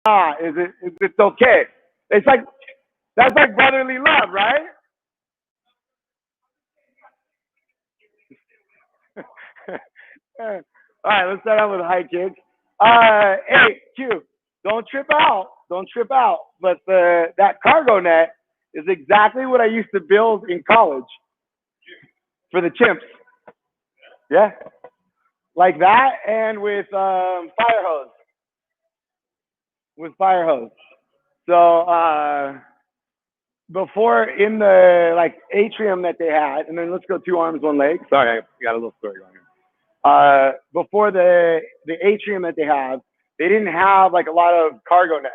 not? Is it's okay? It's like, that's like brotherly love, right? All right, let's start out with high kicks. Hey, Q, don't trip out. Don't trip out. But that cargo net is exactly what I used to build in college for the chimps. Yeah, like that, and with fire hose. With fire hose. So before in the like atrium that they had, and then let's go 2 arms, 1 leg. Sorry, I got a little story going here. Before the atrium that they have, they didn't have like a lot of cargo nets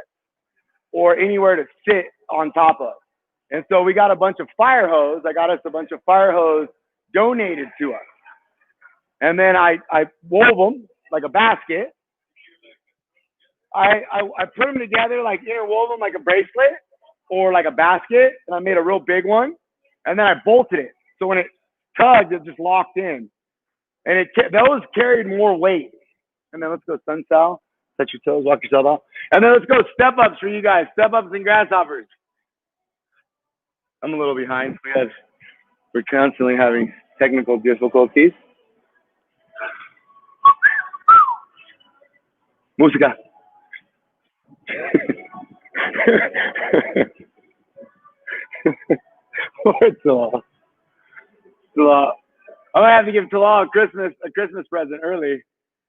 or anywhere to sit on top of. And so we got a bunch of fire hose. I got us a bunch of fire hose donated to us. And then I wove them like a basket. I put them together, like interwove them like a bracelet or like a basket, and I made a real big one. And then I bolted it. So when it tugged, it just locked in. And those carried more weight. And then let's go sun sal. Touch your toes, walk yourself out. And then let's go step ups for you guys. Step ups and grasshoppers. I'm a little behind. We're constantly having technical difficulties. Música. Talal. I'm gonna have to give Talal a Christmas present early,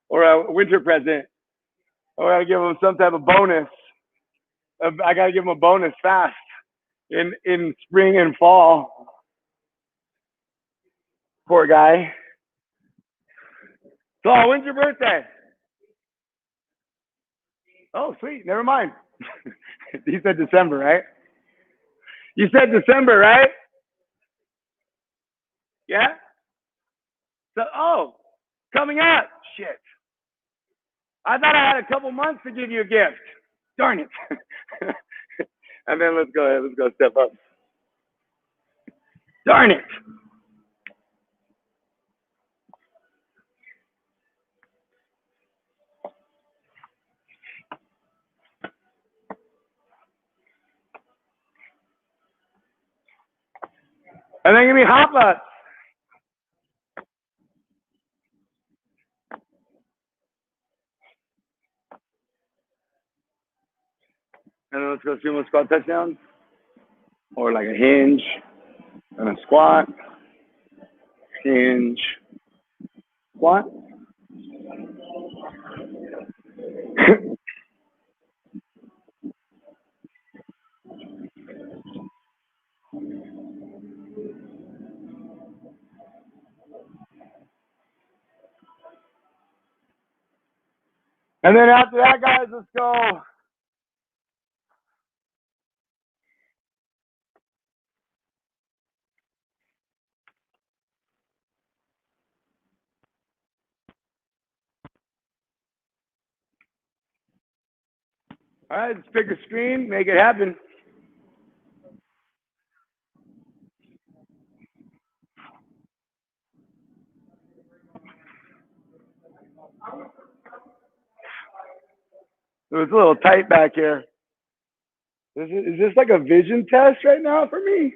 or a winter present. I gotta give him some type of bonus. I gotta give him a bonus fast in spring and fall. Poor guy. Talal, when's your birthday? Oh, sweet. Never mind. You said December, right? You said December, right? Yeah? So, coming up. Shit. I thought I had a couple months to give you a gift. Darn it. And then let's go ahead. Let's go step up. Darn it. And then give me hop ups. And then let's go sumo squat touchdowns. Or like a hinge and a squat. Hinge. Squat. And then after that, guys, let's go. All right, let's pick a screen, make it happen. It was a little tight back here. Is this like a vision test right now for me?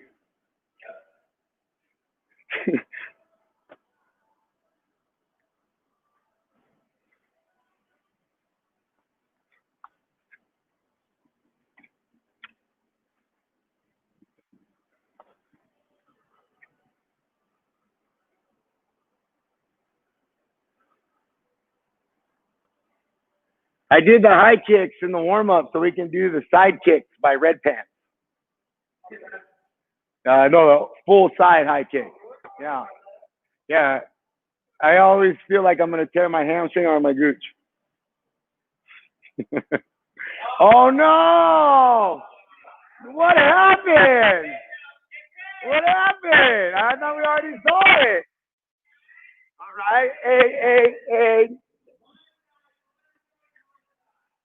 I did the high kicks in the warm up so we can do the side kicks by Red Pants. No, the full side high kick. Yeah. Yeah. I always feel like I'm going to tear my hamstring or my gooch. Oh no! What happened? What happened? I thought we already saw it. All right. Hey.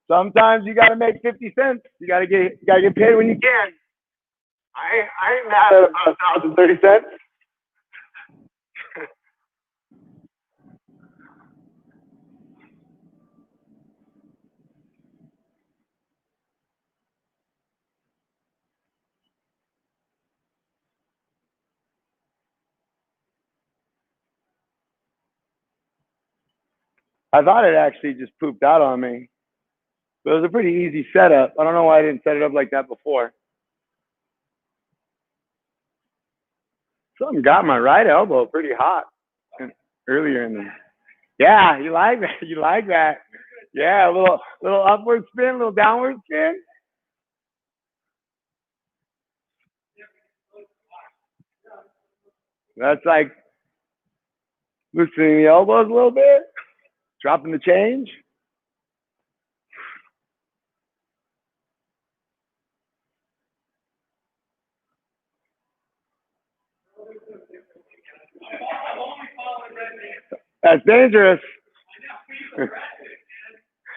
Sometimes you got to make 50 cents. You got to get paid when you can. I ain't mad at about 1,030 cents. I thought it actually just pooped out on me. But it was a pretty easy setup. I don't know why I didn't set it up like that before. Something got my right elbow pretty hot earlier in the. Yeah, you like that? You like that? Yeah, a little upward spin, a little downward spin. That's like loosening the elbows a little bit, dropping the change. That's dangerous.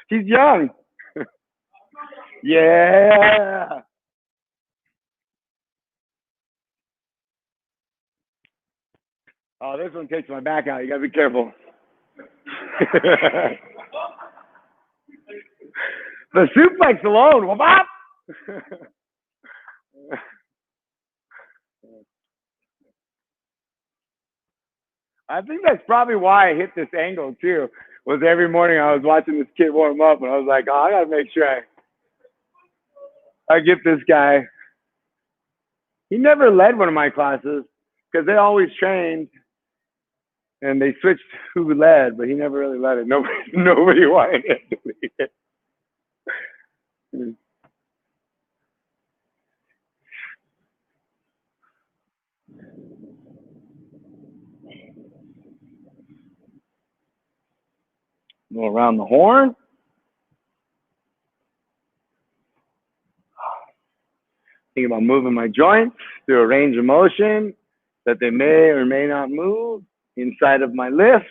He's young. Yeah. Oh, this one takes my back out. You gotta be careful. The suplex alone. Whoop. I think that's probably why I hit this angle too. Was every morning I was watching this kid warm up, and I was like, oh, I gotta make sure I get this guy. He never led one of my classes because they always trained and they switched who led, but he never really led it. Nobody wanted him to lead it. Go around the horn. Think about moving my joints through a range of motion that they may or may not move inside of my lift.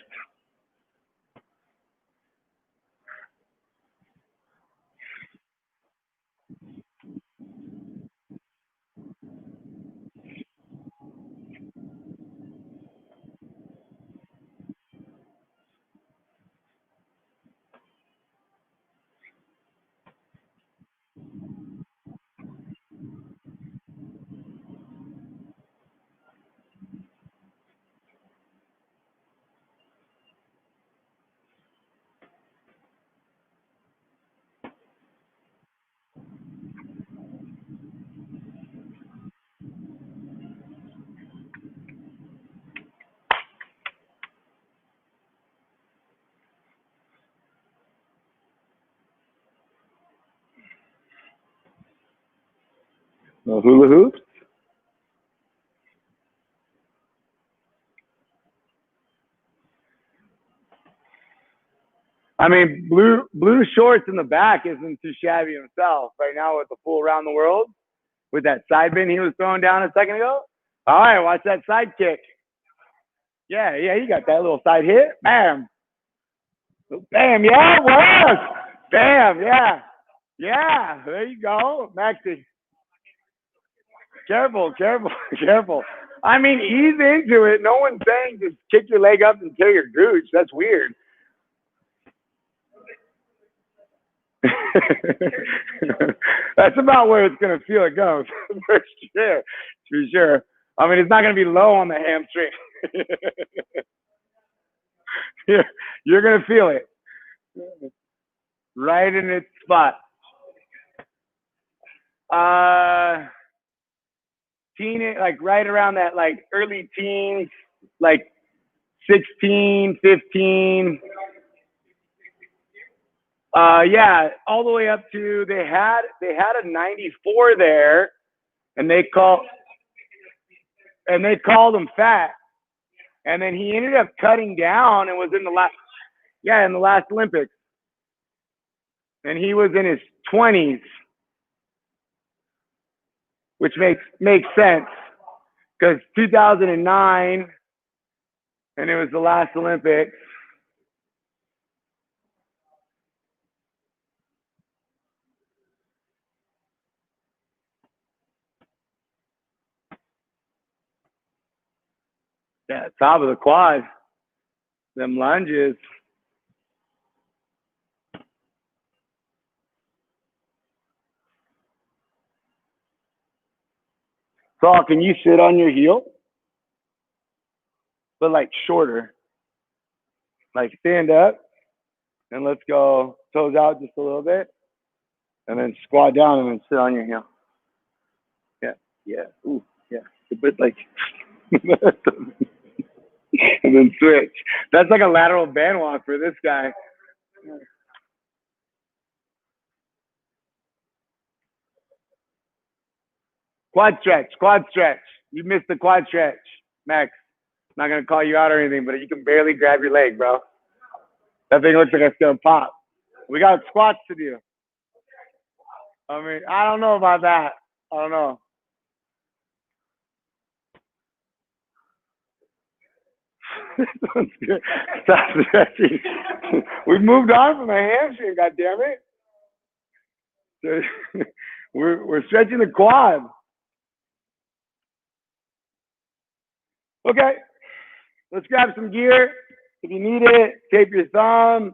No hula hoops. I mean, blue shorts in the back isn't too shabby himself right now with the full around the world with that side bend he was throwing down a second ago. All right, watch that side kick. Yeah, he got that little side hit. Bam. Bam, yeah, it was. Bam, yeah. Yeah, there you go. Maxie. Careful. I mean, ease into it. No one's saying just kick your leg up and kill your gooch. That's weird. That's about where it's going to feel it goes, for sure. For sure. I mean, it's not going to be low on the hamstring. You're going to feel it right in its spot. Like right around that, like early teens, like 16, 15. Yeah, all the way up to they had a 94 there, and they called him fat, and then he ended up cutting down and was in the last Olympics, and he was in his 20s, which makes sense because 2009, and it was the last Olympics. Yeah, top of the quad, them lunges. Saul, can you sit on your heel? But like shorter. Like stand up. And let's go toes out just a little bit. And then squat down and then sit on your heel. Yeah, yeah, ooh, yeah. A bit like, and then switch. That's like a lateral band walk for this guy. Quad stretch, quad stretch. You missed the quad stretch, Max. Not gonna call you out or anything, but you can barely grab your leg, bro. That thing looks like it's gonna pop. We got squats to do. I mean, I don't know about that. I don't know. Stop stretching. We moved on from a hamstring, God damn it. We're stretching the quad. Okay, let's grab some gear. If you need it, tape your thumb.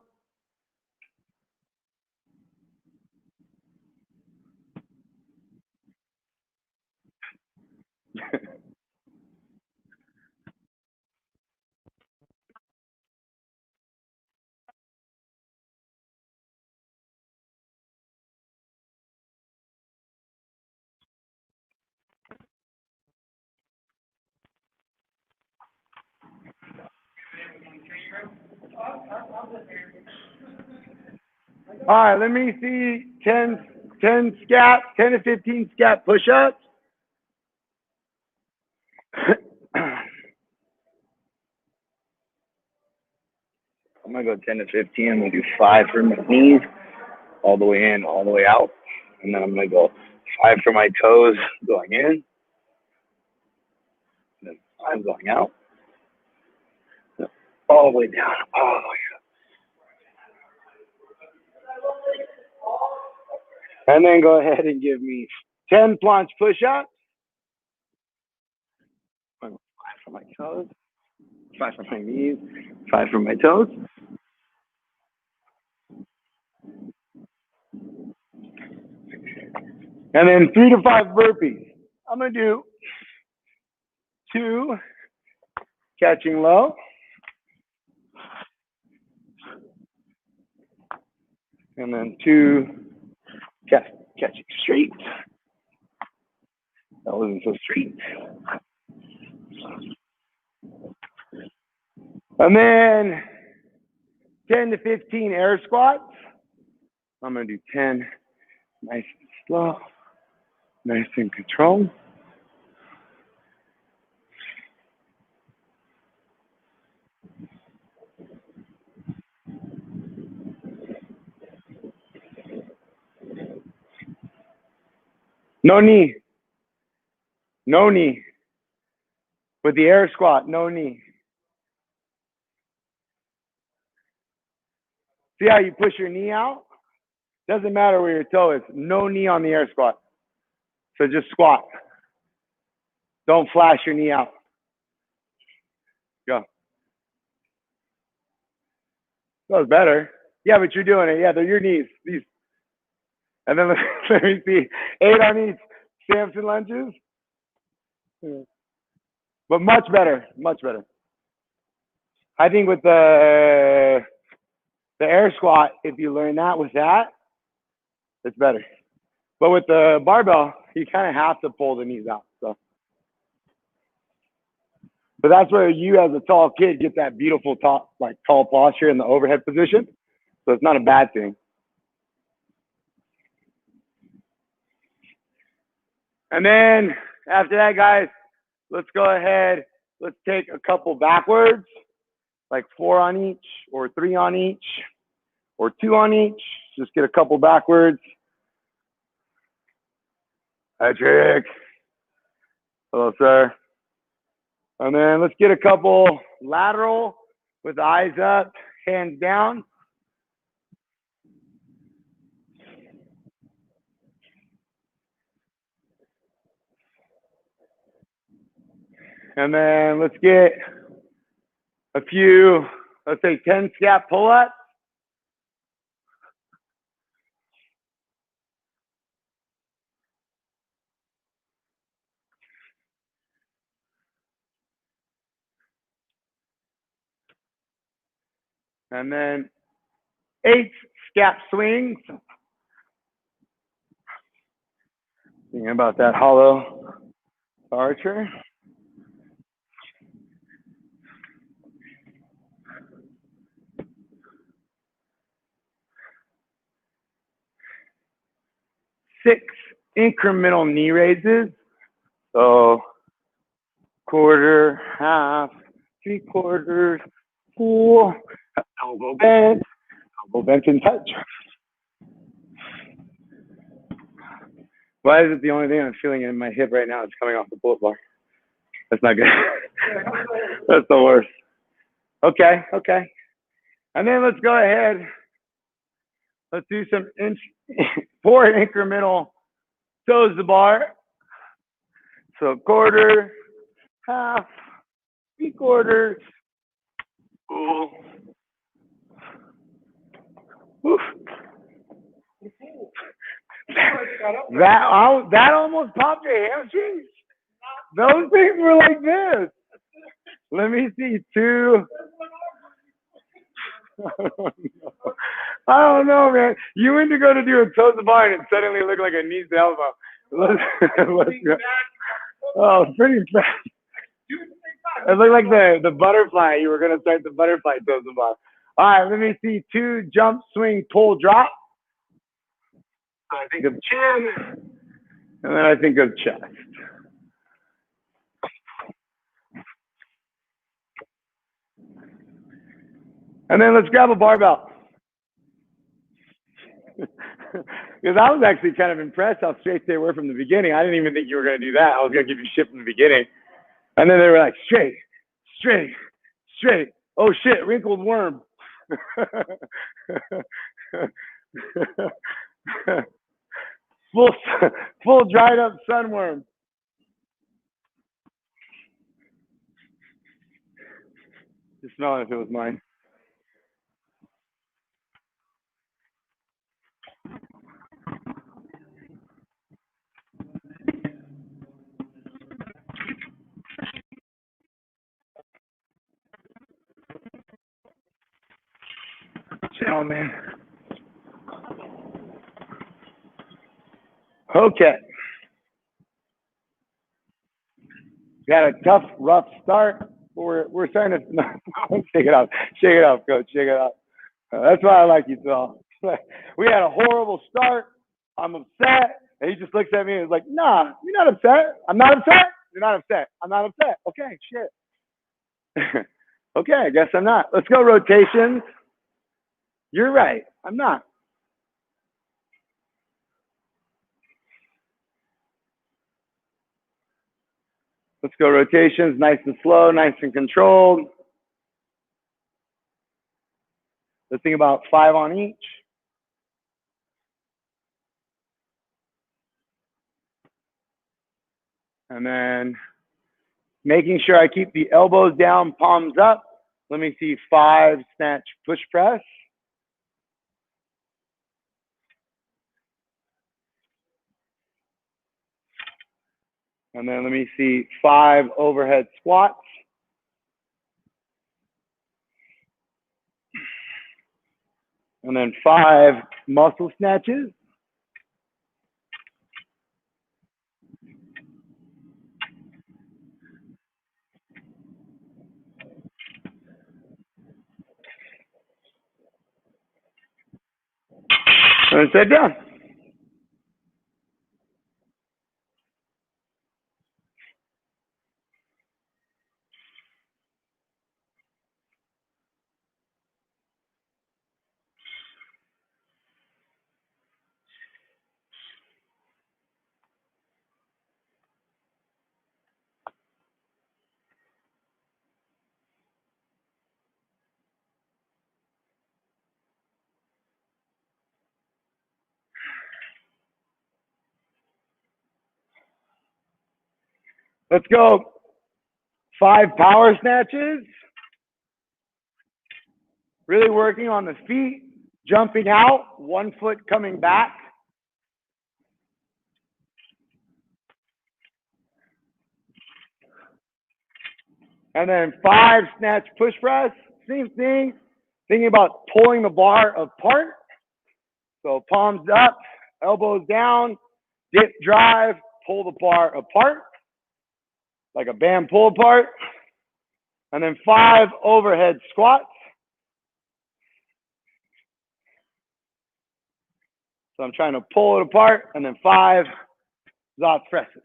All right, let me see 10 scat, 10 to 15 scat push-ups. I'm gonna go 10 to 15. I'm gonna do 5 for my knees, all the way in, all the way out. And then I'm gonna go 5 for my toes going in, and then 5 going out, all the way down, all the way up. And then go ahead and give me 10 planche push-ups. 5 for my toes, 5 for my knees, 5 for my toes. And then 3 to 5 burpees. I'm gonna do 2 catching low, and then 2 catching straight. That wasn't so straight. And then 10 to 15 air squats. I'm gonna do 10, nice and slow, nice and controlled. No knee. No knee. With the air squat, no knee. See how you push your knee out? Doesn't matter where your toe is. No knee on the air squat. So just squat. Don't flash your knee out. Go. That was better. Yeah, but you're doing it. Yeah, they're your knees. These. And then let me see. 8 on each. Samson lunges. But much better. Much better. I think with the air squat, if you learn that with that, it's better. But with the barbell, you kind of have to pull the knees out. So, but that's where you, as a tall kid, get that beautiful tall posture in the overhead position. So it's not a bad thing. And then after that, guys, let's go ahead. Let's take a couple backwards, like 4 on each, or 3 on each, or 2 on each. Just get a couple backwards. Patrick. Hello, sir. And then let's get a couple lateral with eyes up, hands down. And then let's get a few, let's say 10 scat pull-ups. And then 8 scat swings. Thinking about that hollow archer. 6 incremental knee raises. So quarter, half, 3/4, full, elbow bent and touch. Why is it the only thing I'm feeling in my hip right now is coming off the pull-up bar? That's not good. That's the worst. Okay. And then let's go ahead. Let's do some 4 incremental toes to bar. So quarter, half, 3/4. Ooh. Oof. That almost popped your hamstrings. Those things were like this. Let me see 2. I don't know, man. You went to go to do a toe to bar and it suddenly looked like a knee to elbow. Let's go. Oh, pretty fast. It looked like the butterfly. You were gonna start the butterfly toe to bar. All right, let me see 2 jump, swing, pull, drop. I think of chin, and then I think of chest. And then let's grab a barbell. Because I was actually kind of impressed how straight they were from the beginning. I didn't even think you were going to do that. I was going to give you shit from the beginning. And then they were like, straight. Oh shit, wrinkled worm. full dried up sunworm. Just smell it if it was mine. Chill, man. Okay. Got a tough, rough start. We're starting to shake it off, coach. Shake it off. That's why I like you, Saul. We had a horrible start. I'm upset, and he just looks at me and is like, "Nah, you're not upset. I'm not upset. You're not upset. I'm not upset. Okay, shit. Okay, I guess I'm not. Let's go rotations. You're right. I'm not. Let's go rotations. Nice and slow. Nice and controlled. Let's think about 5 on each. And then making sure I keep the elbows down, palms up. Let me see 5 snatch push press. And then let me see 5 overhead squats. And then 5 muscle snatches. And sit down. Let's go 5 power snatches. Really working on the feet, jumping out, 1 foot coming back. And then 5 snatch push press, same thing. Thinking about pulling the bar apart. So palms up, elbows down, dip, drive, pull the bar apart, like a band pull apart. And then 5 overhead squats. So I'm trying to pull it apart, and then 5 Zot presses.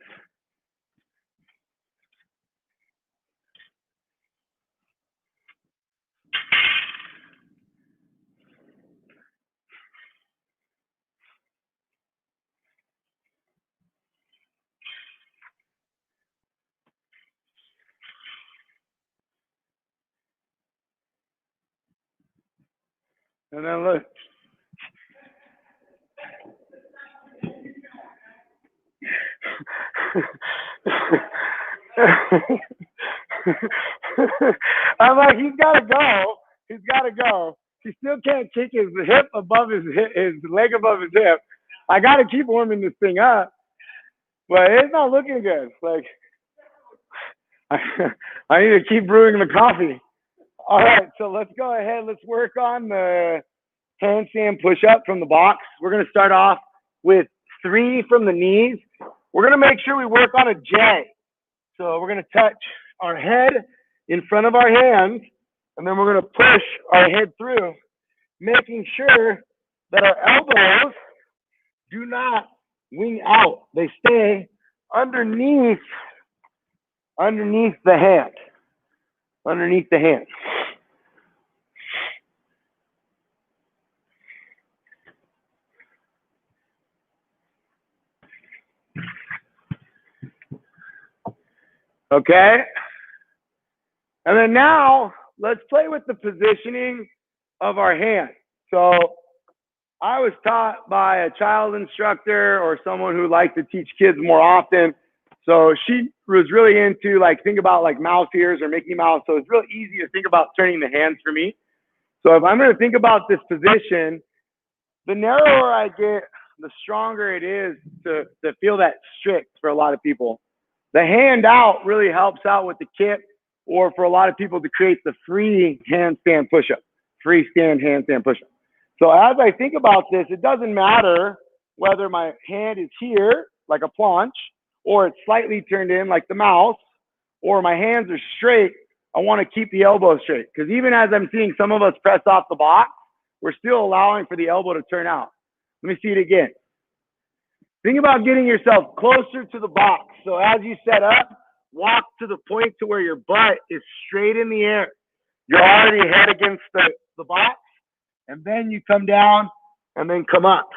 And then look. I'm like, he's got to go. He's got to go. He still can't kick his hip above his leg above his hip. I got to keep warming this thing up, but it's not looking good. Like, I need to keep brewing the coffee. All right, so let's go ahead. Let's work on the handstand push-up from the box. We're going to start off with 3 from the knees. We're going to make sure we work on a J. So we're going to touch our head in front of our hands, and then we're going to push our head through, making sure that our elbows do not wing out. They stay underneath the hand. Underneath the hand. Okay? And then now, let's play with the positioning of our hand. So I was taught by a child instructor or someone who liked to teach kids more often. So she was really into like, think about like mouse ears or Mickey Mouse. So it's real easy to think about turning the hands for me. So if I'm going to think about this position, the narrower I get, the stronger it is to feel that strict for a lot of people. The hand out really helps out with the kip, or for a lot of people to create the free handstand push-up, freestand handstand push-up. So as I think about this, it doesn't matter whether my hand is here, like a planche, or it's slightly turned in like the mouse, or my hands are straight. I want to keep the elbow straight, because even as I'm seeing some of us press off the box, we're still allowing for the elbow to turn out. Let me see it again. Think about getting yourself closer to the box. So as you set up, walk to the point to where your butt is straight in the air. You're already head against the box, and then you come down and then come up.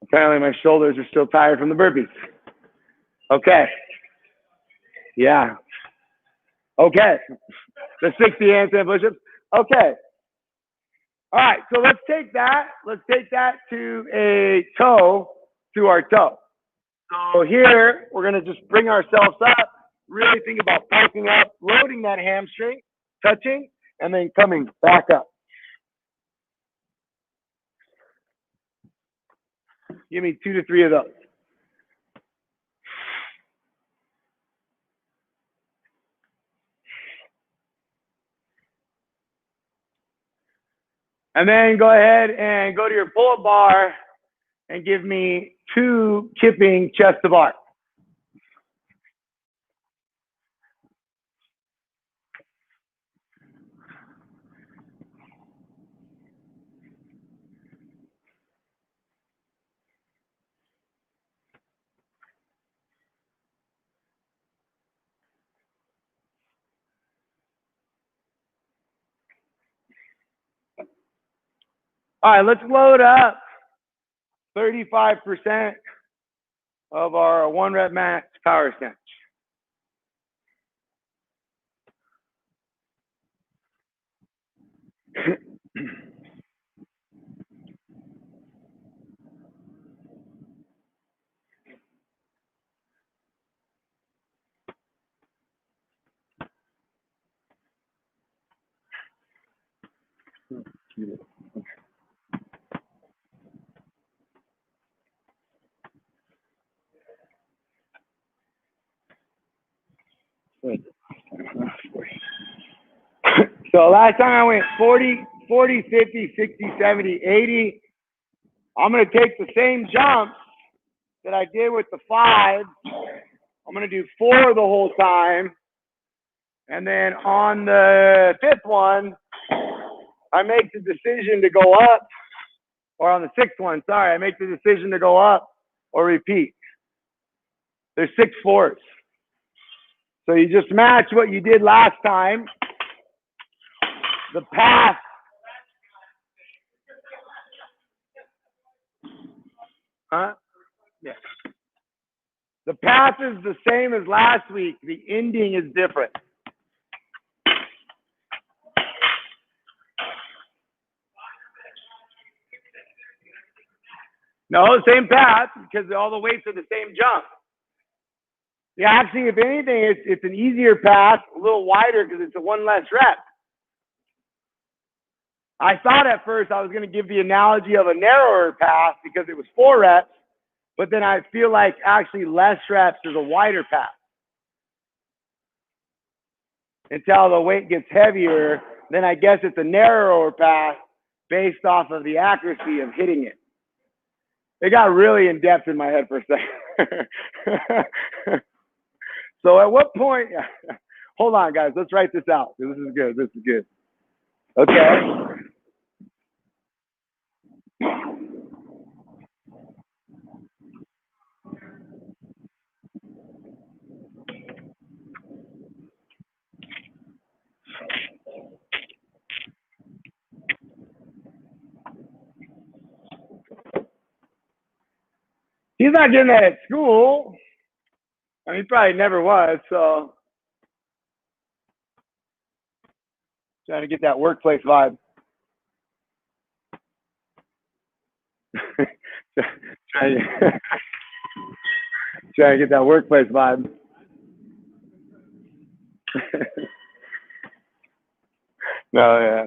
Apparently my shoulders are still tired from the burpees. Okay. Yeah. Okay. The 60 handstand push-ups. Okay. All right. So let's take that. Let's take that to a toe, to our toe. So here, we're going to just bring ourselves up, really think about pulsing up, loading that hamstring, touching, and then coming back up. Give me 2 to 3 of those. And then go ahead and go to your pull-up bar and give me 2 kipping chest to bar. All right, let's load up 35% of our 1 rep max power snatch. So last time I went 40, 40, 50, 60, 70, 80. I'm going to take the same jumps that I did with the 5. I'm going to do 4 the whole time. And then on the 5th one, I make the decision to go up, or on the 6th one, sorry, I make the decision to go up or repeat. There's 6 4s. So you just match what you did last time. The path. Huh? Yeah. The path is the same as last week. The ending is different. No, same path because all the weights are the same jump. Yeah, actually, if anything, it's an easier path, a little wider because it's a 1 less rep. I thought at first I was going to give the analogy of a narrower path because it was 4 reps, but then I feel like actually less reps is a wider path. Until the weight gets heavier, then I guess it's a narrower path based off of the accuracy of hitting it. It got really in depth in my head for a second. So at what point, hold on guys, let's write this out. This is good, this is good. Okay. He's not getting that at school. I mean, he probably never was, so. Trying to get that workplace vibe. trying to get that workplace vibe. No, yeah.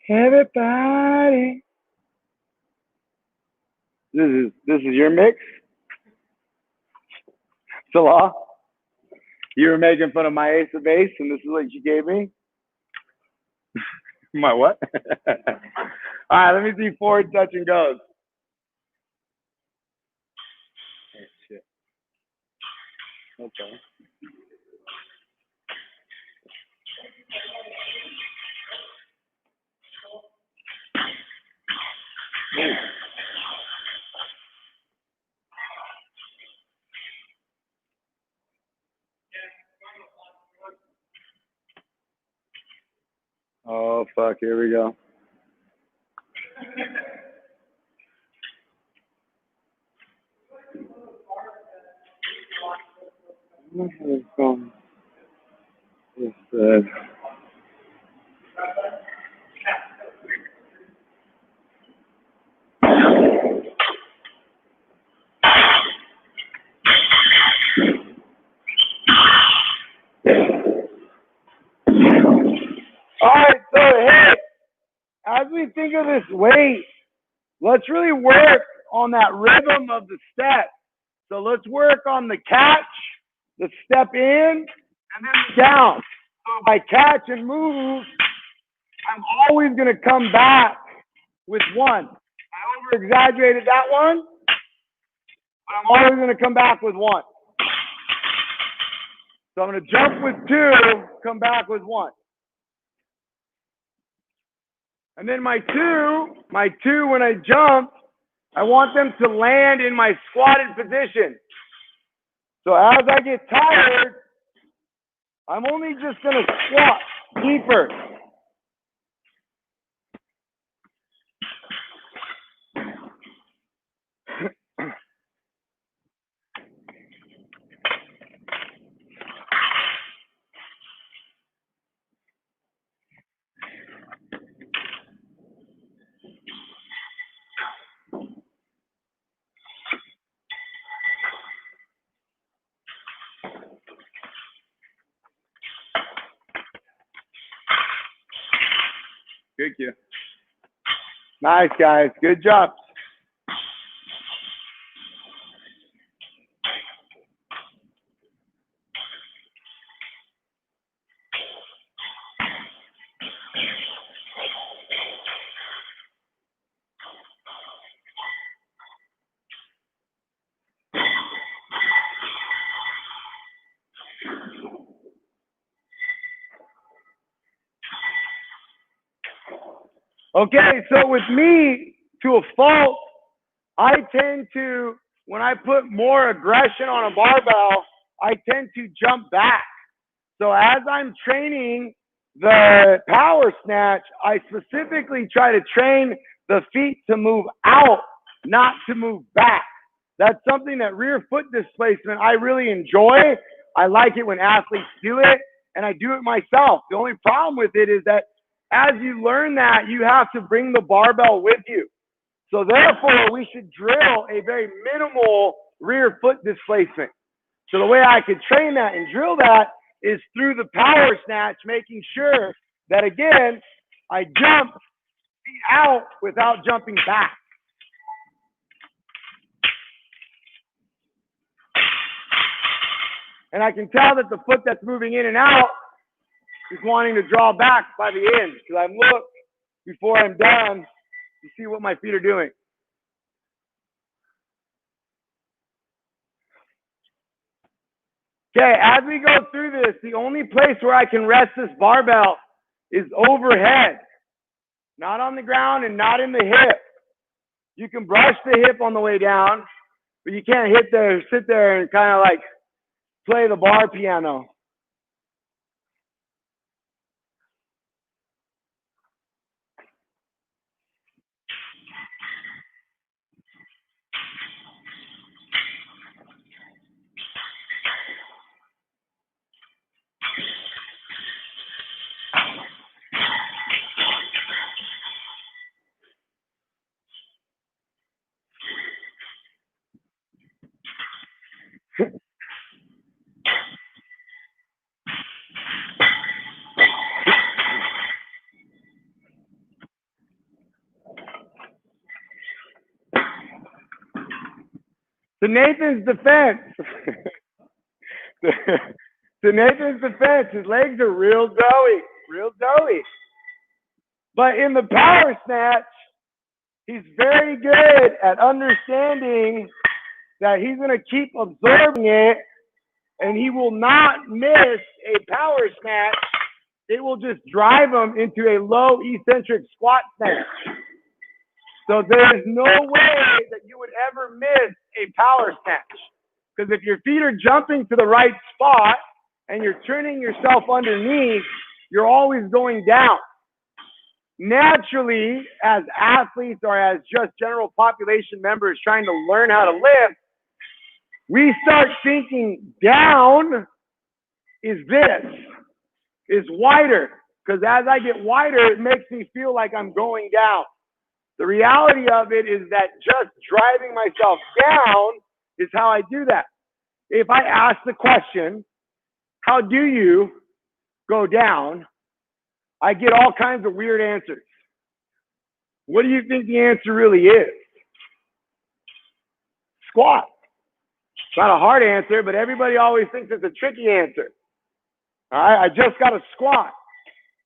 Everybody. This is your mix? Salah? You were making fun of my ace of base, and this is what you gave me? My what? All right, let me see forward touch and goes. Oh, shit. Okay. Oh, fuck, here we go. All right, so hey, as we think of this weight, let's really work on that rhythm of the step. So let's work on the catch, the step in, and then the down. So if I catch and move, I'm always going to come back with 1. I over-exaggerated that one, but I'm always going to come back with 1. So I'm going to jump with 2, come back with 1. And then my two, when I jump, I want them to land in my squatted position. So as I get tired, I'm only just going to squat deeper. Good cue. Nice, guys. Good job. Okay, so with me, to a fault, I tend to, when I put more aggression on a barbell, I tend to jump back. So as I'm training the power snatch, I specifically try to train the feet to move out, not to move back. That's something that rear foot displacement I really enjoy. I like it when athletes do it, and I do it myself. The only problem with it is that as you learn that, you have to bring the barbell with you. So therefore, we should drill a very minimal rear foot displacement. So the way I could train that and drill that is through the power snatch, making sure that, again, I jump feet out without jumping back. And I can tell that the foot that's moving in and out is wanting to draw back by the end, because I look before I'm done to see what my feet are doing. Okay, as we go through this, the only place where I can rest this barbell is overhead, not on the ground and not in the hip. You can brush the hip on the way down, but you can't sit there and kind of like play the bar piano. To Nathan's defense, his legs are real doughy. But in the power snatch, he's very good at understanding that he's going to keep absorbing it, and he will not miss a power snatch. It will just drive him into a low eccentric squat snatch. So there is no way that you would ever miss a power snatch. Because if your feet are jumping to the right spot and you're turning yourself underneath, you're always going down. Naturally, as athletes or as just general population members trying to learn how to lift, we start thinking down is wider. Because as I get wider, it makes me feel like I'm going down. The reality of it is that just driving myself down is how I do that. If I ask the question, how do you go down? I get all kinds of weird answers. What do you think the answer really is? Squat. It's not a hard answer, but everybody always thinks it's a tricky answer. All right, I just got to squat.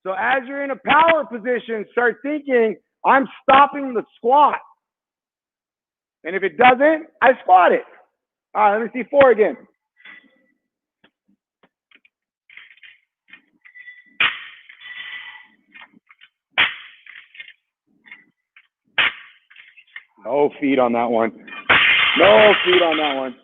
So as you're in a power position, start thinking, I'm stopping the squat. And if it doesn't, I squat it. All right, let me see 4 again. No feet on that one. No feet on that one.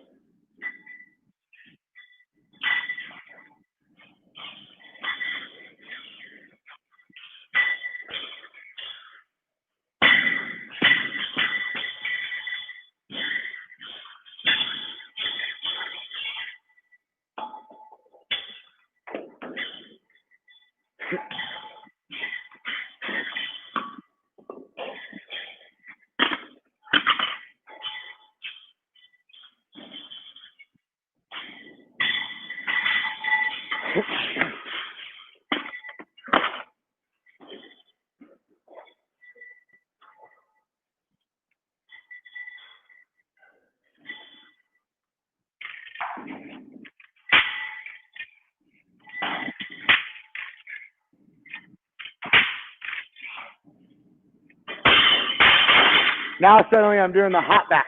Now suddenly I'm doing the hop back.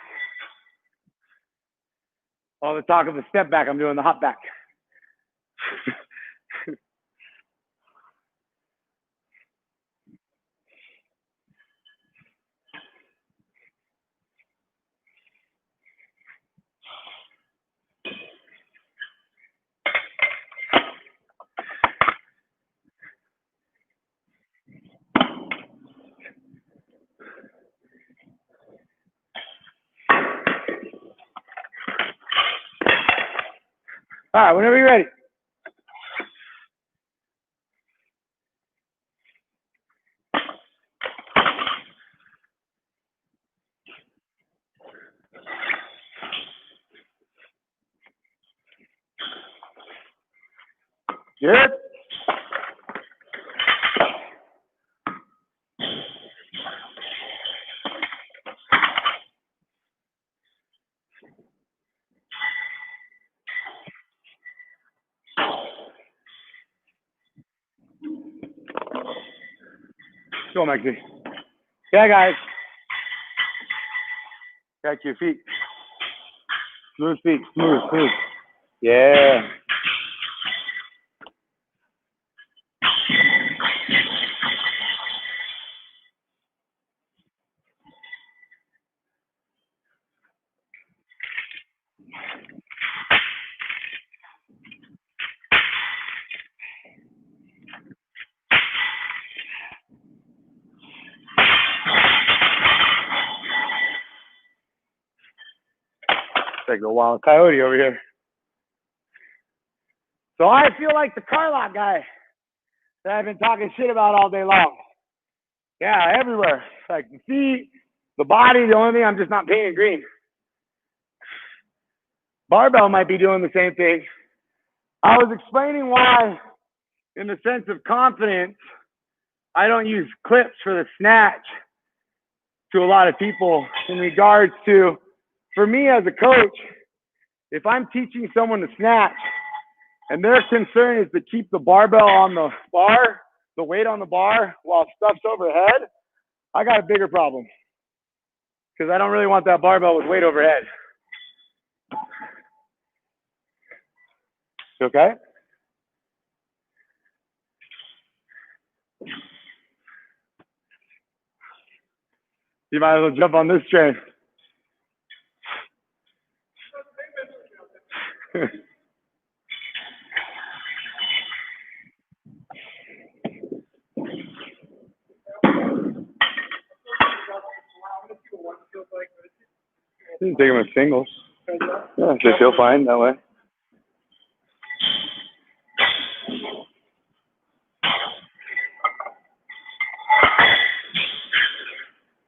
All the talk of the step back, I'm doing the hop back. All right, whenever you're ready. Good. Go, Maxie. Yeah, guys. Back to your feet. Smooth feet. Smooth, smooth. Yeah. It's like a wild coyote over here. So I feel like the car lot guy that I've been talking shit about all day long. Yeah, everywhere. Like the feet, the body, the only thing I'm just not painting green. Barbell might be doing the same thing. I was explaining why, in the sense of confidence, I don't use clips for the snatch to a lot of people in regards to, for me as a coach, if I'm teaching someone to snatch and their concern is to keep the barbell on the bar, the weight on the bar while stuff's overhead, I got a bigger problem because I don't really want that barbell with weight overhead. Okay? You might as well jump on this train. You can take them as singles. Yeah, they feel fine that way.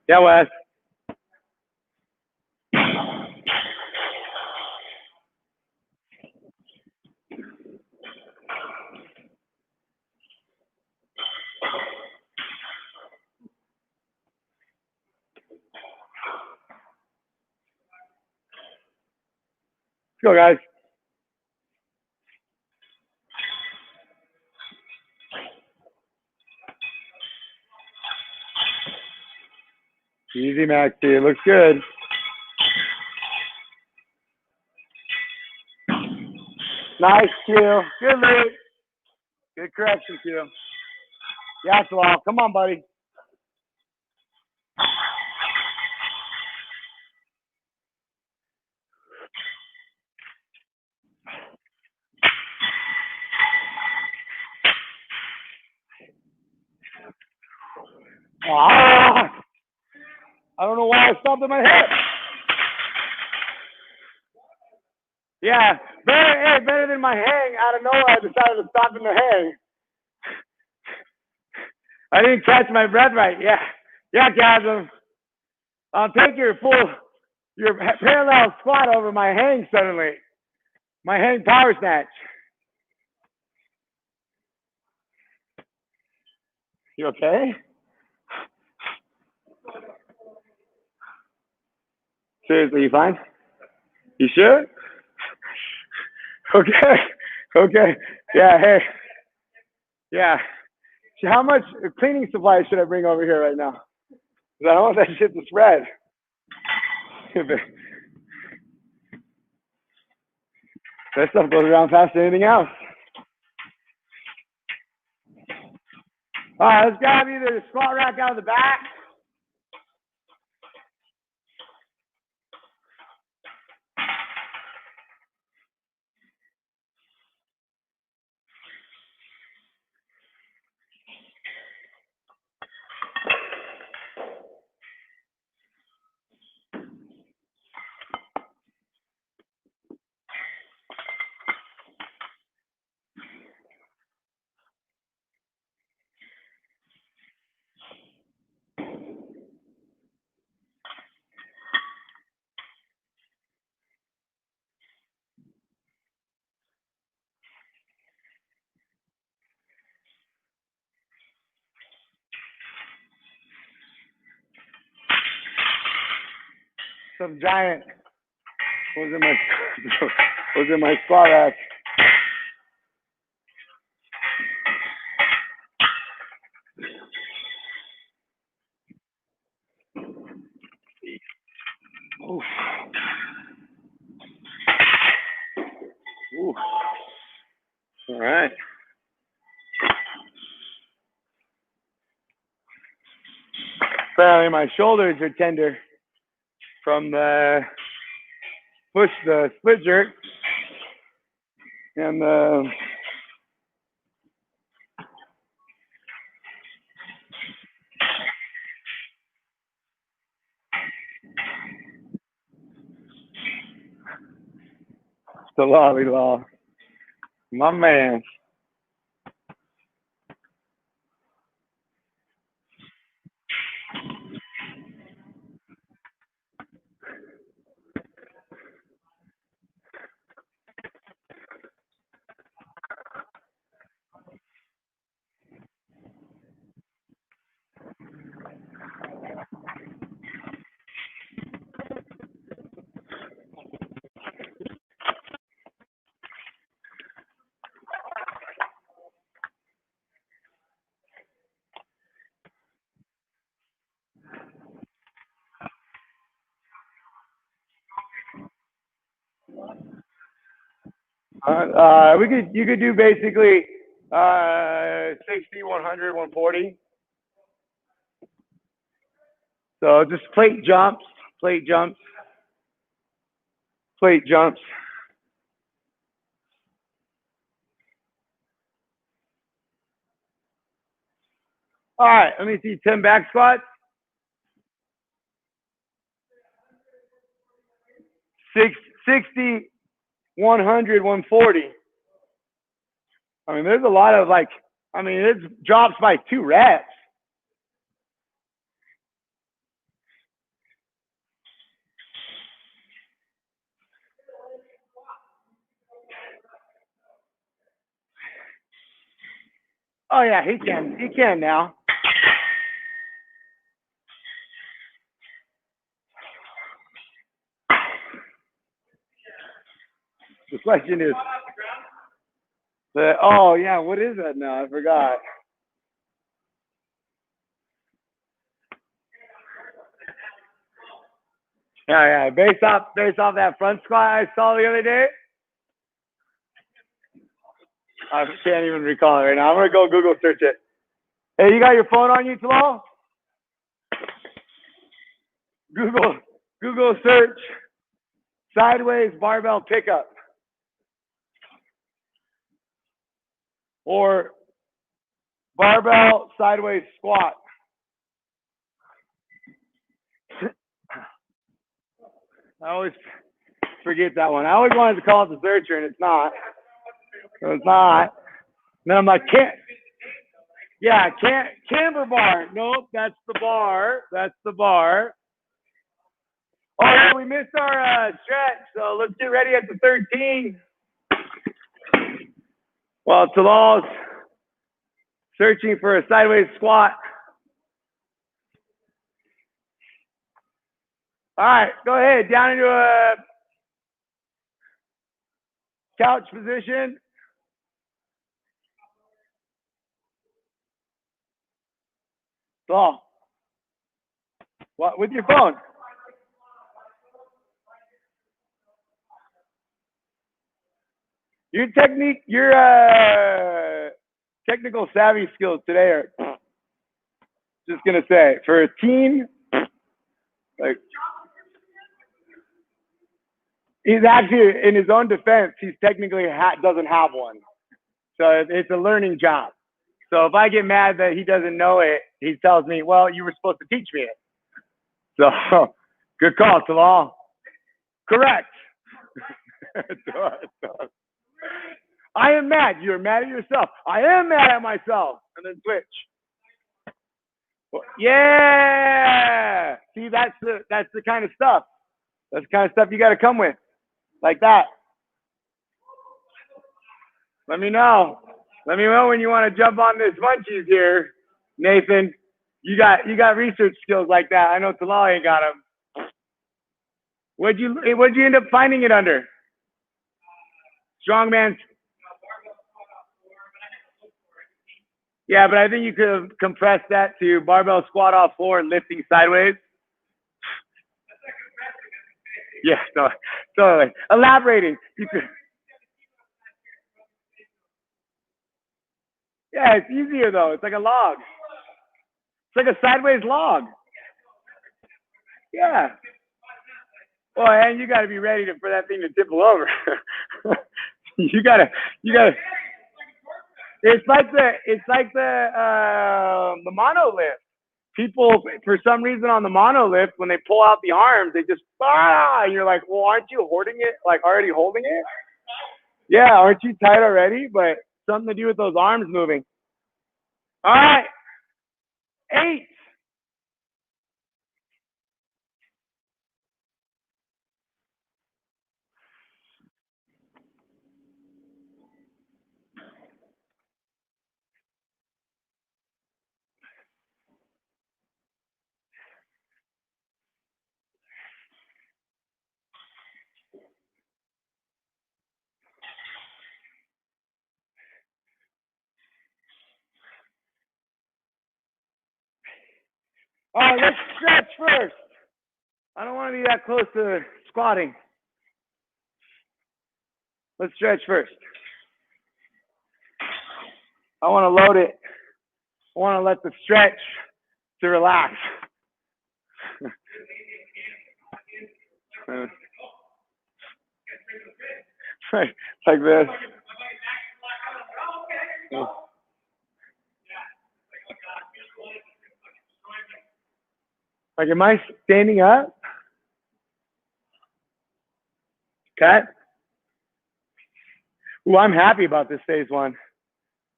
Yeah, Wes. Let's go, guys. Easy, Maxie. It looks good. Nice, Q. Good lead. Good correction, Q. Yeah, well, come on, buddy. Ah! I don't know why I stopped in my head. Yeah, better than my hang. Out of nowhere, I decided to stop in the hang. I didn't catch my breath right. Yeah, Chasm. I'll take your parallel squat over my hang suddenly. My hang power snatch. You okay? Seriously, you fine? You sure? Okay. Okay. Yeah. Hey. Yeah. So how much cleaning supplies should I bring over here right now? Because I don't want that shit to spread. That stuff goes around faster than anything else. All right, let's grab either the squat rack out of the back. Some giant was in my squat rack. Oof. Oof. All right. Apparently my shoulders are tender from the split jerk, and the lolly law. My man. You could do basically 60, 100, 140. So just plate jumps. All right, let me see 10 back squats. 60, 100, 140. I mean, there's a lot of it drops by 2 reps. Oh yeah, he can now. The question is, oh yeah, what is that now? I forgot. Yeah, based off that front squat I saw the other day. I can't even recall it right now. I'm gonna go Google search it. Hey, you got your phone on you, Talal? Google search sideways barbell pickup or barbell sideways squat. I always forget that one. I always wanted to call it the searcher, and it's not. So it's not. And then I'm like, camber bar. Nope, that's the bar. Oh yeah, we missed our stretch, so let's get ready at the 13. Well, Talal's searching for a sideways squat. All right, go ahead, down into a couch position. So, what with your phone? Your technique, your technical savvy skills today are just gonna say for a teen, like he's actually in his own defense, he's technically doesn't have one, so it's a learning job. So if I get mad that he doesn't know it, he tells me, "Well, you were supposed to teach me it." So good call, Talal. Correct. I am mad. You're mad at yourself. I am mad at myself. And then switch. Yeah. See, that's the kind of stuff. That's the kind of stuff you got to come with, like that. Let me know. Let me know when you want to jump on this munchies here, Nathan. You got research skills like that. I know Talal ain't got them. What'd you end up finding it under? Strongman. Yeah, but I think you could have compressed that to barbell squat off floor and lifting sideways. Yeah, no, totally. Elaborating. You could. Yeah, it's easier though. It's like a log. It's like a sideways log. Yeah. Well, and you got to be ready for that thing to tipple over. you gotta. It's like the monolift. People, for some reason, on the monolift, when they pull out the arms, they just and you're like, well, aren't you holding it? Like already holding it? Yeah, aren't you tight already? But something to do with those arms moving. All right, 8. All right, let's stretch first. I don't want to be that close to squatting. Let's stretch first. I want to load it. I want to let the stretch to relax. Like this. Like, am I standing up? Cut. Ooh, I'm happy about this phase 1.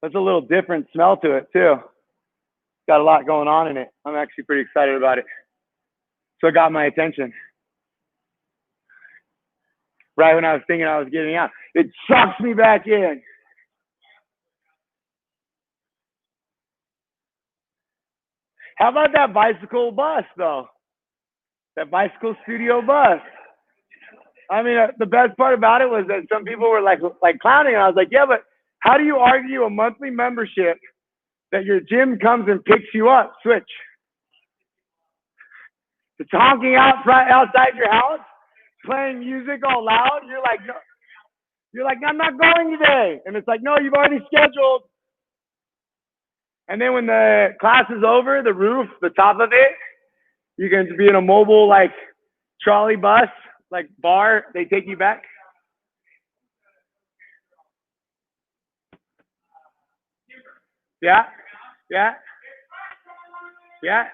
There's a little different smell to it too. Got a lot going on in it. I'm actually pretty excited about it. So it got my attention. Right when I was thinking I was getting out, it sucks me back in. How about that bicycle bus though? That bicycle studio bus. I mean, the best part about it was that some people were like clowning. And I was like, yeah, but how do you argue a monthly membership that your gym comes and picks you up? Switch. It's honking outside your house, playing music all loud. You're like, no. You're like, I'm not going today. And it's like, no, you've already scheduled. And then when the class is over, the roof, the top of it, you can be in a mobile like trolley bus, like bar. They take you back. Yeah, yeah, yeah.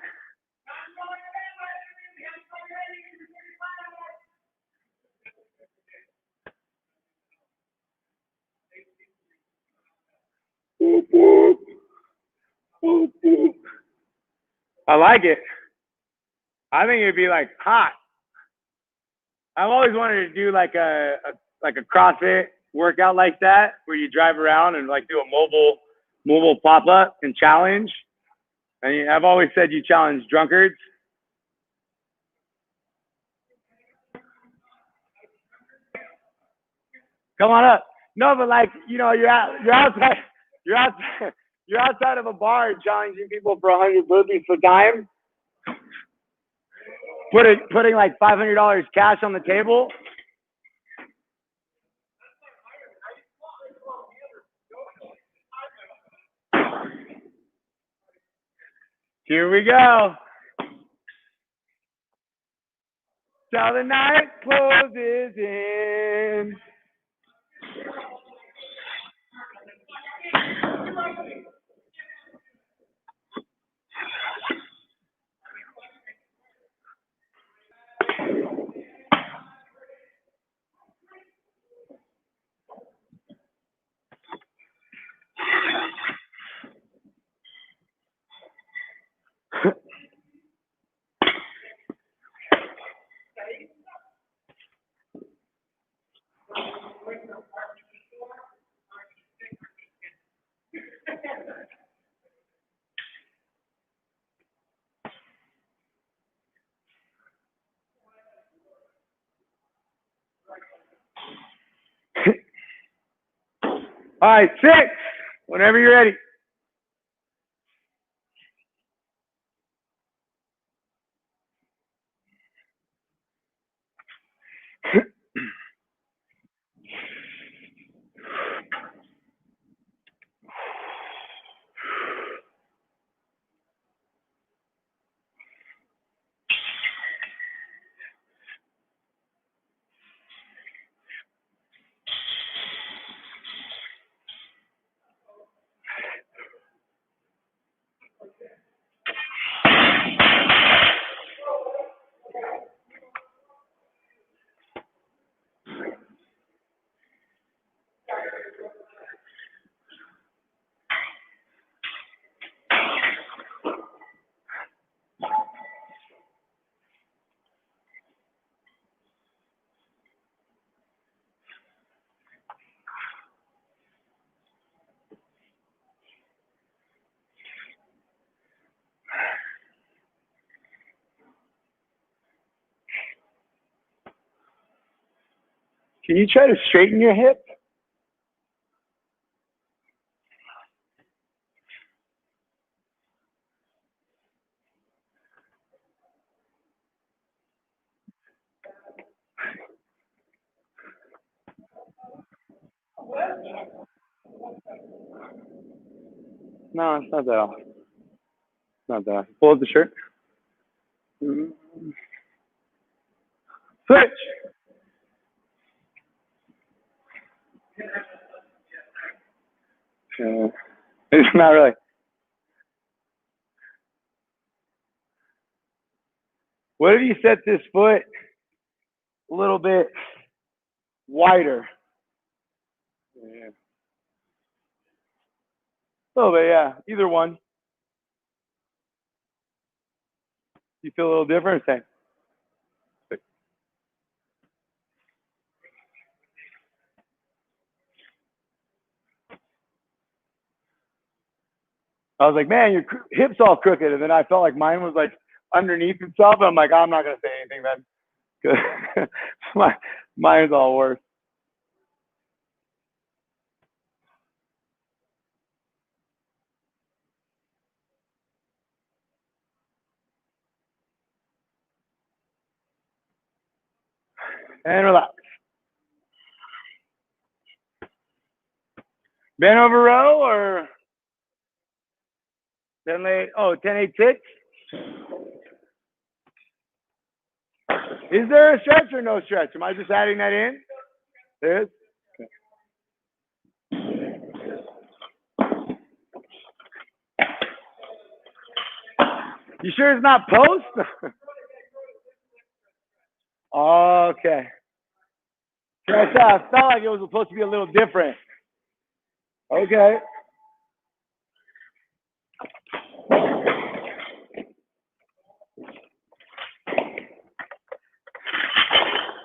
Boop, boop. Boop, boop. I like it. I think it'd be like hot. I've always wanted to do like a CrossFit workout like that, where you drive around and like do a mobile pop up and challenge. And I've always said you challenge drunkards. Come on up. No, but like, you know, you're outside, you're outside of a bar challenging people for 100 burpees for time, putting like $500 cash on the table. Here we go. Till the night closes in. All right, 6. Whenever you're ready. Can you try to straighten your hip? No, it's not that off. It's not that off. Pull up the shirt. Switch. It's not really. What if you set this foot a little bit wider? Yeah. A little bit, yeah. Either one. You feel a little different? Same. I was like, man, your hip's all crooked. And then I felt like mine was like underneath itself. And I'm like, I'm not going to say anything then. Mine's all worse. And relax. Bent over row or 10-8? Oh, 10-8-6? Is there a stretch or no stretch? Am I just adding that in? There is? You sure it's not post? Okay. I felt like it was supposed to be a little different. Okay.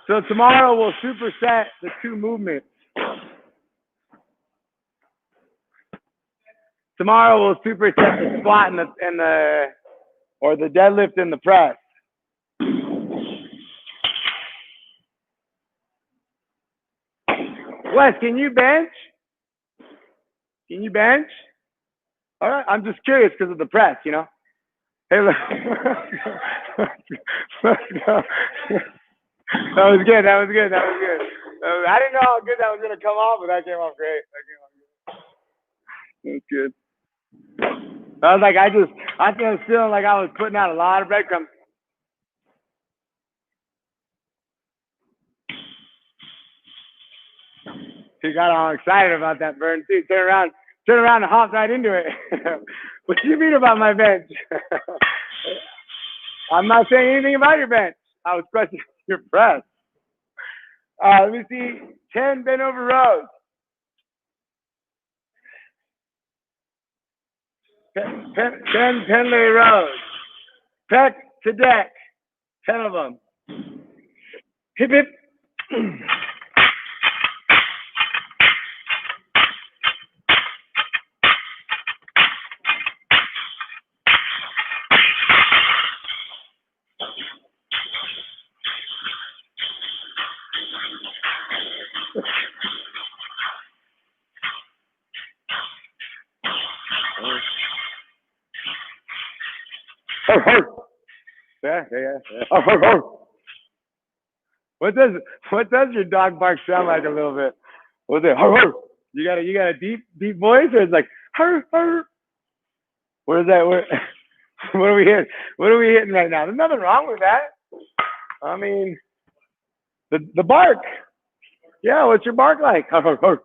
So tomorrow we'll superset the 2 movements. Tomorrow we'll superset the squat and the or the deadlift and the press. Wes, can you bench? Can you bench? All right, I'm just curious because of the press, you know. Hey, look. Let's go. That was good. That was good. That was good. I didn't know how good that was gonna come off, but that came off great. That came off good. That's good. I was like, I was feeling like I was putting out a lot of breadcrumbs. He got all excited about that burn too. Turn around and hop right into it. What do you mean about my bench? I'm not saying anything about your bench. I was questioning your press. Let me see. 10 bent over rows. 10 pendlay rows. Pec to deck. 10 of them. Hip, hip. Yeah. What does your dog bark sound like a little bit? What's it? You got a deep voice, or it's like Where's that? What are we hitting? What are we hitting right now? There's nothing wrong with that. I mean, the bark. Yeah, what's your bark like? Do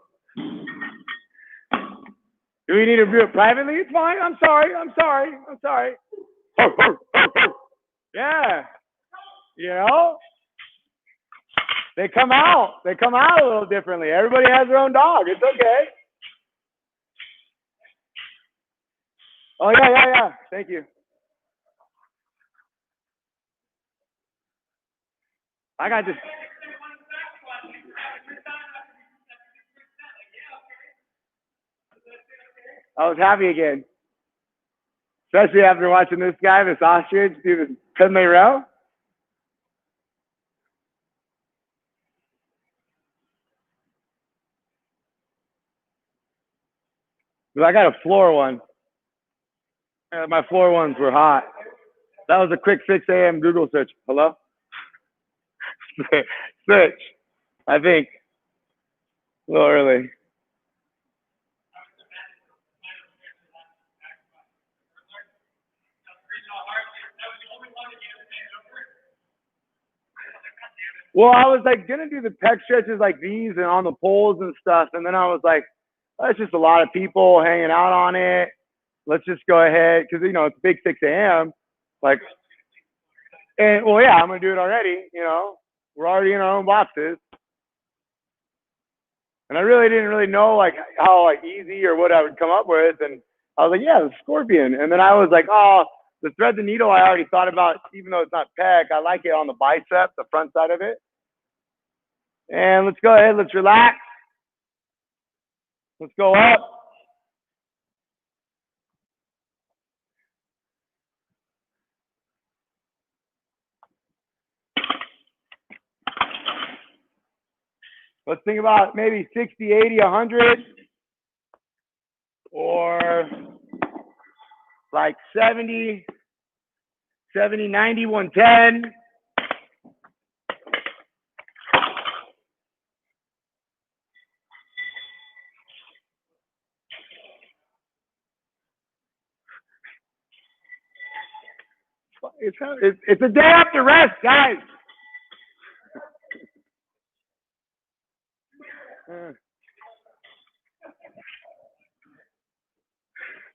we need to do it privately? It's fine. I'm sorry. Yeah. You know? They come out a little differently. Everybody has their own dog. It's okay. Oh, yeah. Thank you. I got this. I was happy again. Especially after watching this guy, this ostrich, do this Pendlay row. But I got a floor one. My floor ones were hot. That was a quick 6 a.m. Google search. Hello? Search. I think. A little early. Well, I was like gonna do the pec stretches like these and on the poles and stuff, and then I was like, that's just a lot of people hanging out on it. Let's just go ahead because it's a big 6 a.m. Like, and well, yeah, I'm gonna do it already. We're already in our own boxes, and I really didn't know like how like easy or what I would come up with, and I was like, yeah, the scorpion, and then I was like, oh, the thread the needle I already thought about, even though it's not pec, I like it on the bicep, the front side of it. And let's go ahead, let's relax. Let's go up. Let's think about maybe 60, 80, 100, or like 70, 90, 110. It's a day after rest, guys.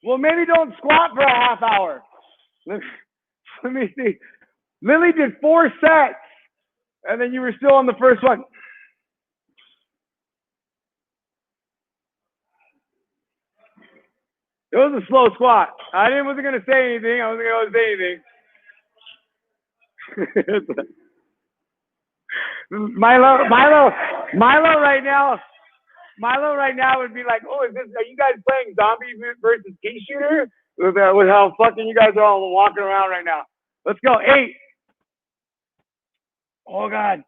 Well, maybe don't squat for a half hour. Let me see. Lily did 4 sets, and then you were still on the first one. It was a slow squat. I wasn't going to say anything. I wasn't going to say anything. Milo right now would be like, oh, are you guys playing zombie versus pea shooter? With how fucking you guys are all walking around right now. Let's go. 8. Oh God.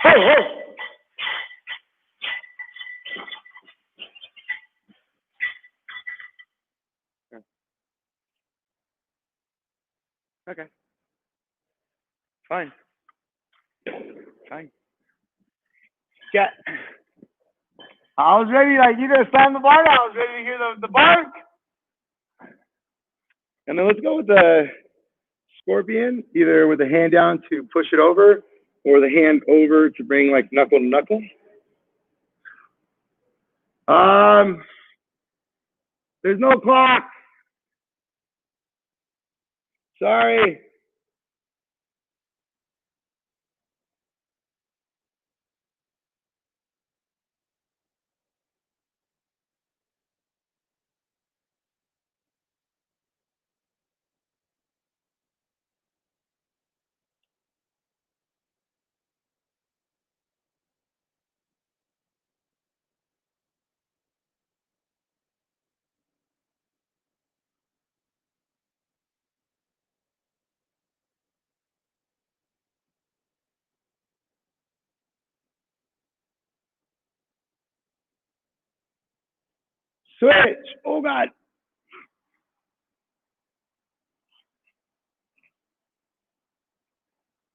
Hey, hey. Okay. Fine. Fine. Yeah. I was ready, like, you gonna slam the bar down. I was ready to hear the bark. And then let's go with the scorpion, either with the hand down to push it over or the hand over to bring like knuckle to knuckle. There's no clock. Sorry. Switch. Oh God.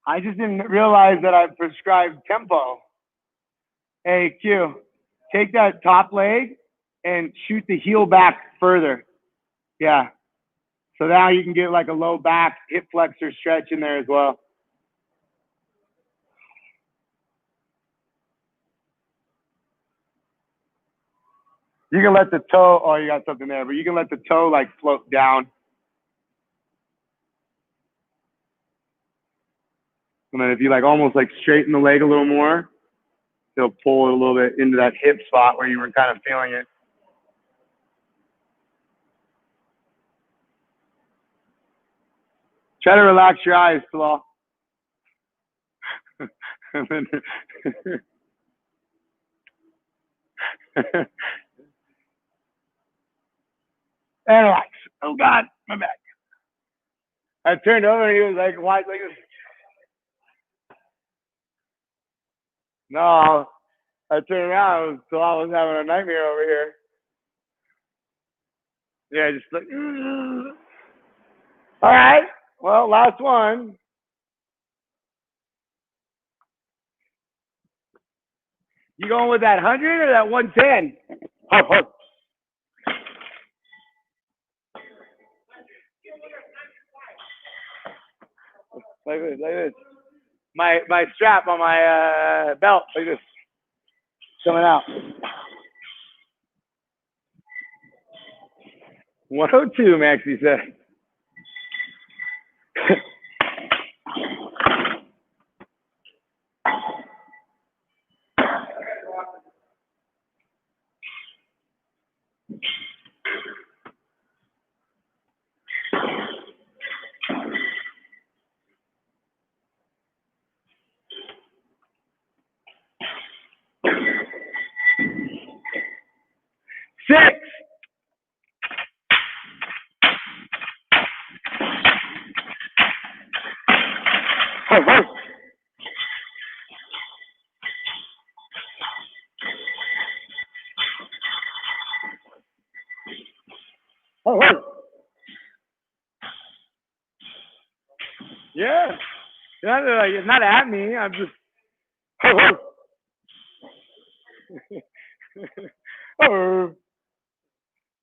I just didn't realize that I prescribed tempo. Hey, Q, take that top leg and shoot the heel back further. Yeah. So now you can get like a low back hip flexor stretch in there as well. You can let the toe, oh, you got something there, but you can let the toe like float down. And then if you like almost like straighten the leg a little more, it'll pull it a little bit into that hip spot where you were kind of feeling it. Try to relax your eyes, Talal. And relax. Oh God, my back. I turned over and he was like, why like this? No, I turned around, so I was having a nightmare over here. Yeah, just like, all right. Well, last one. You going with that 100 or that 110? Like this, like this. My strap on my belt, like this, coming out. 102, Maxie said. Six. Yeah. It's not at me. I'm just. Oh.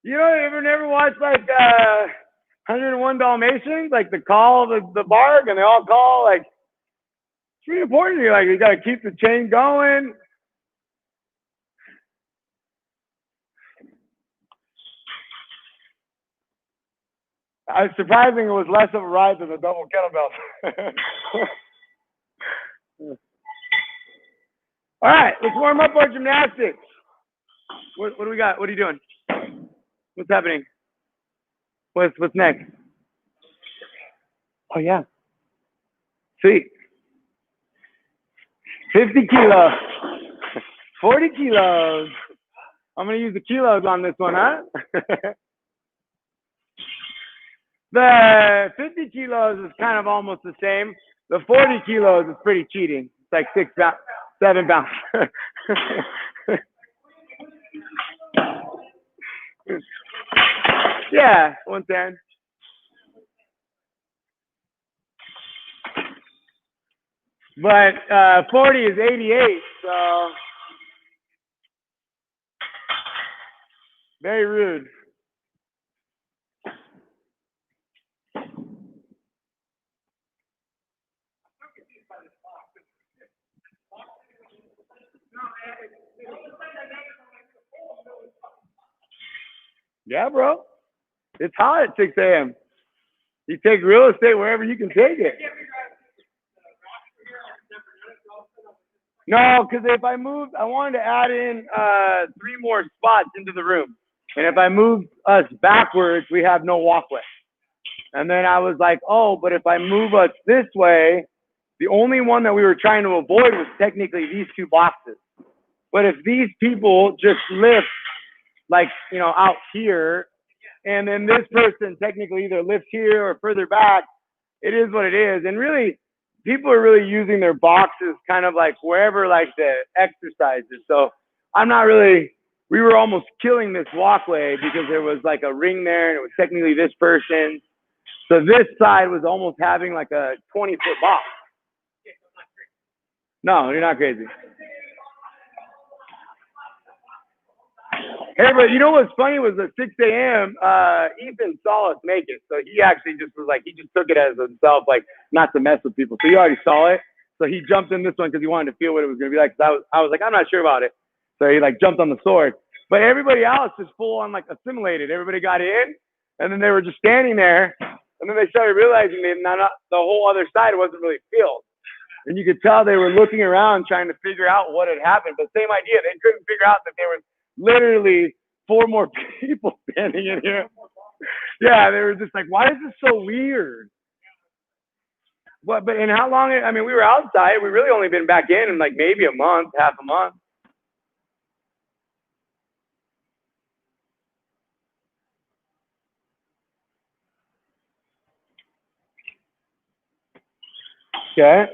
You know, you never watched like 101 Dalmatians, like the call of the bark, and they all call like it's really important. You like you got to keep the chain going. Surprising, it was less of a ride than the double kettlebell. All right, let's warm up our gymnastics. What do we got? What are you doing? What's happening? What's next? Oh yeah, sweet. 50 kilos, 40 kilos. I'm gonna use the kilos on this one, huh? The 50 kilos is kind of almost the same. The 40 kilos is pretty cheating. It's like 6 pounds. 7 pounds. Yeah, 110. But 40 is 88, so very rude. Yeah, bro. It's hot at 6 a.m. You take real estate wherever you can take it. No, because if I moved, I wanted to add in 3 more spots into the room. And if I moved us backwards, we have no walkway. And then I was like, oh, but if I move us this way, the only one that we were trying to avoid was technically these 2 boxes. But if these people just lift, like, you know, out here, and then this person technically either lifts here or further back, it is what it is. And really, people are really using their boxes kind of like wherever like the exercises. So I'm not really, we were almost killing this walkway because there was like a ring there and it was technically this person. So this side was almost having like a 20-foot box. No, you're not crazy. Hey, but you know what's funny was at 6 a.m., Ethan saw us make it. So he actually just was like, he just took it as himself, like not to mess with people. So he already saw it. So he jumped in this one because he wanted to feel what it was going to be like. Cause I was like, I'm not sure about it. So he like jumped on the sword. But everybody else just full on like assimilated. Everybody got in and then they were just standing there. And then they started realizing that the whole other side wasn't really filled. And you could tell they were looking around trying to figure out what had happened. But same idea. They couldn't figure out that there was literally 4 more people standing in here. Yeah, they were just like, why is this so weird? But in how long? I mean, we were outside. We really only been back in like maybe a month, half a month. Okay.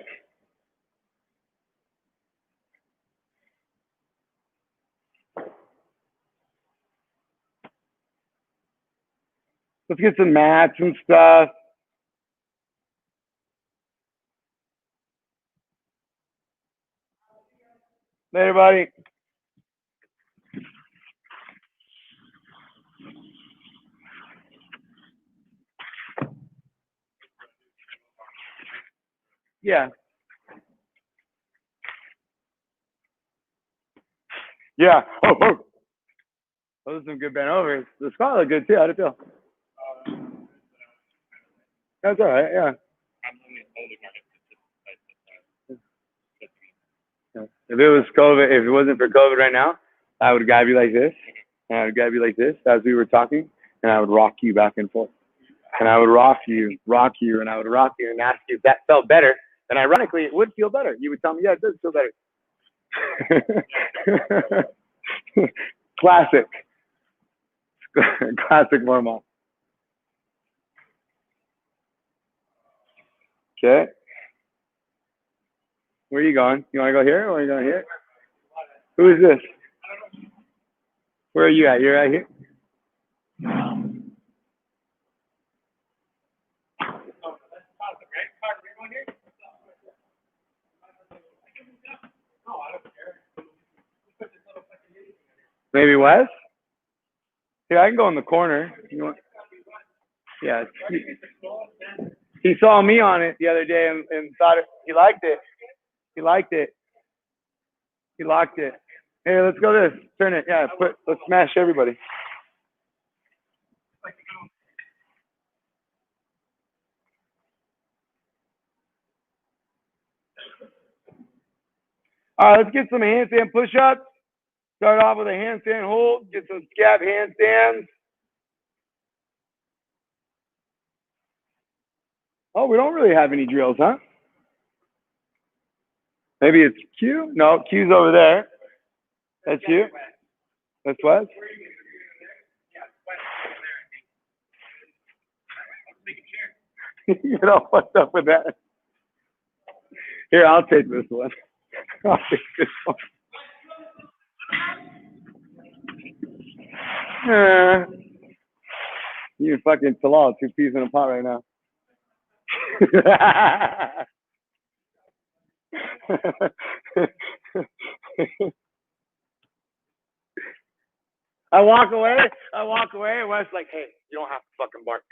Let's get some mats and stuff. Later, buddy. Yeah. Yeah. Oh, oh. Those are some good bent overs. The squat looked good too. How'd it feel? That's all right. Yeah. If it was COVID, if it wasn't for COVID right now, I would grab you like this, and I would grab you like this as we were talking, and I would rock you back and forth. And I would rock you, and I would rock you and ask you if that felt better. And ironically, it would feel better. You would tell me, yeah, it does feel better. Classic. Classic Mormon. Okay. Where are you going? You want to go here or are you going here? Who is this? Where are you at? You're right here? Maybe Wes? Yeah, I can go in the corner. You want? Yeah. He saw me on it the other day and thought he liked it. He liked it. He locked it. Hey, let's go this. Turn it. Yeah, let's smash everybody. All right, let's get some handstand push-ups. Start off with a handstand hold. Get some scat handstands. Oh, we don't really have any drills, huh? Maybe it's Q? No, Q's over there. That's you? That's Wes? You get all fucked up with that. Here, I'll take this one. Oh, good one. You and fucking Talal, two peas in a pot right now. I walk away, and Wes like, hey, you don't have to fucking bark.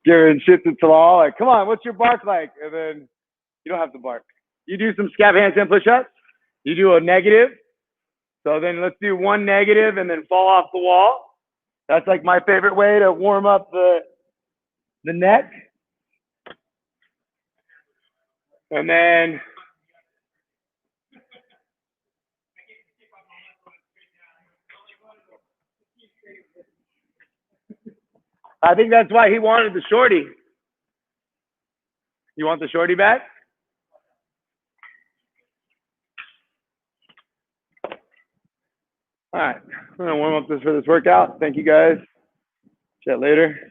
Giving shit to Talal, like, come on, what's your bark like? And then you don't have to bark. You do some scap handstand push-ups. You do a negative. So then let's do one negative and then fall off the wall. That's like my favorite way to warm up the neck. And then I think that's why he wanted the shorty. You want the shorty back? All right. I'm going to warm up for this workout. Thank you guys. Chat later.